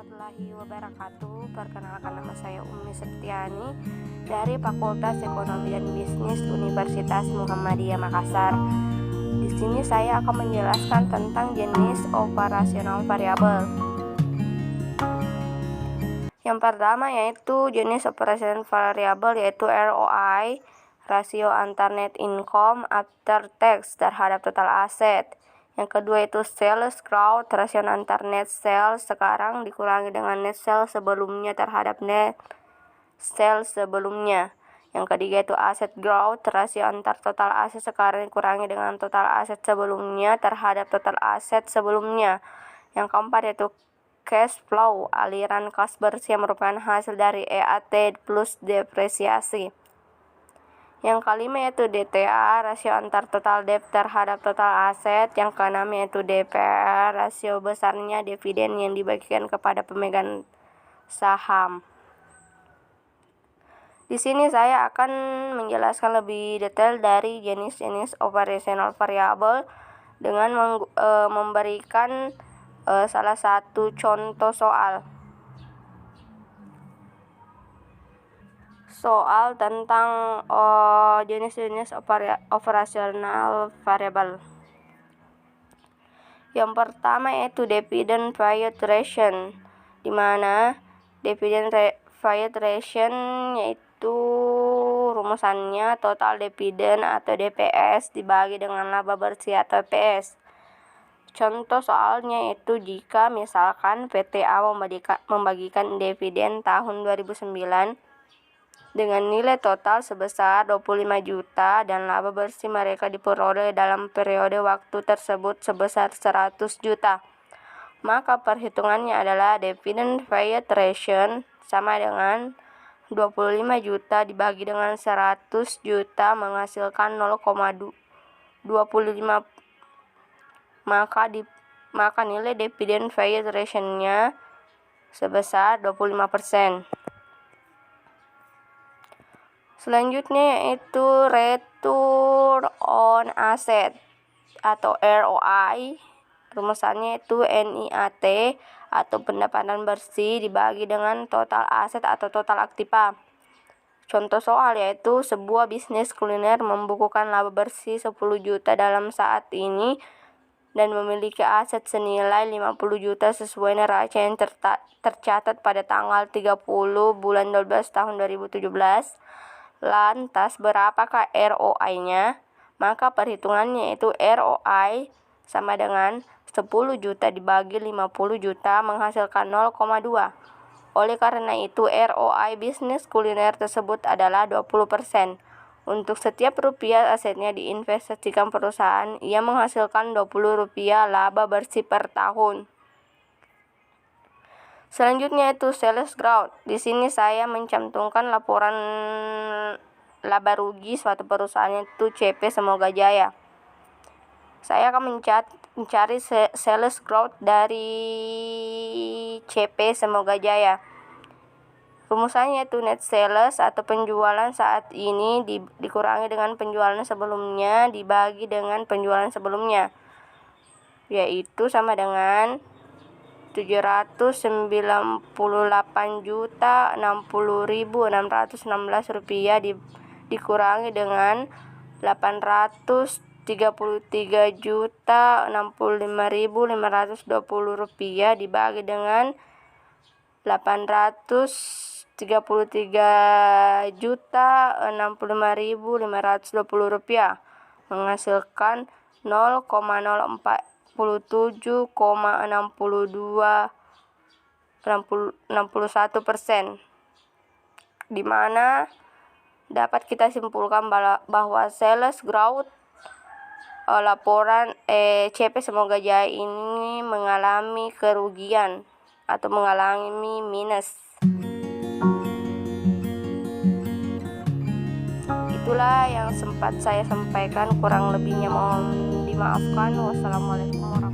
warahmatullahi wabarakatuh. Perkenalkan, nama saya Umi Septiani dari Fakultas Ekonomi dan Bisnis Universitas Muhammadiyah Makassar. Di sini saya akan menjelaskan tentang jenis operasional variabel. Yang pertama yaitu jenis operasional variabel yaitu ROI, rasio antar net income after tax terhadap total aset. Yang kedua itu sales growth, rasio antar net sales sekarang dikurangi dengan net sales sebelumnya terhadap net sales sebelumnya. Yang ketiga itu asset growth, rasio antar total aset sekarang dikurangi dengan total aset sebelumnya terhadap total aset sebelumnya. Yang keempat yaitu cash flow, aliran kas bersih yang merupakan hasil dari EAT plus depresiasi. Yang kelima yaitu DTA, rasio antar total debt terhadap total aset. Yang keenam yaitu DPR, rasio besarnya dividen yang dibagikan kepada pemegang saham. Di sini saya akan menjelaskan lebih detail dari jenis-jenis operasional variabel dengan memberikan salah satu contoh soal tentang jenis-jenis operasional variabel. Yang pertama yaitu dividend payout ratio, di mana dividend payout ratio yaitu rumusannya total dividen atau DPS dibagi dengan laba bersih atau EPS. Contoh soalnya itu jika misalkan PTA membagikan dividen tahun 2009 dengan nilai total sebesar 25 juta dan laba bersih mereka diperoleh dalam periode waktu tersebut sebesar 100 juta. Maka perhitungannya adalah dividend payout ratio sama dengan 25 juta dibagi dengan 100 juta menghasilkan 0,25. Maka nilai dividend payout ratio-nya sebesar 25%. Selanjutnya yaitu return on asset atau ROI. Rumusannya itu NIAT atau pendapatan bersih dibagi dengan total aset atau total aktiva. Contoh soal yaitu sebuah bisnis kuliner membukukan laba bersih 10 juta dalam saat ini dan memiliki aset senilai 50 juta sesuai neraca yang tercatat pada tanggal 30 bulan 12 tahun 2017. Lantas berapakah ROI-nya? Maka perhitungannya itu ROI sama dengan 10 juta dibagi 50 juta menghasilkan 0,2. Oleh karena itu ROI bisnis kuliner tersebut adalah 20%. Untuk setiap rupiah asetnya diinvestasikan perusahaan, ia menghasilkan 20 rupiah laba bersih per tahun. Selanjutnya itu sales growth. Di sini saya mencantumkan laporan laba rugi suatu perusahaan itu CP Semoga Jaya. Saya akan mencari sales growth dari CP Semoga Jaya. Rumusannya itu net sales atau penjualan saat ini dikurangi dengan penjualan sebelumnya dibagi dengan penjualan sebelumnya, yaitu sama dengan 798.060.616 rupiah dikurangi dengan 833.065.520 rupiah dibagi dengan 833.065.520 rupiah menghasilkan 0,047,61%, di mana dapat kita simpulkan bahwa sales growth laporan CP Semoga Jaya ini mengalami kerugian atau mengalami minus. Itulah yang sempat saya sampaikan, kurang lebihnya mohon dimaafkan. Wassalamualaikum warahmatullahi wabarakatuh.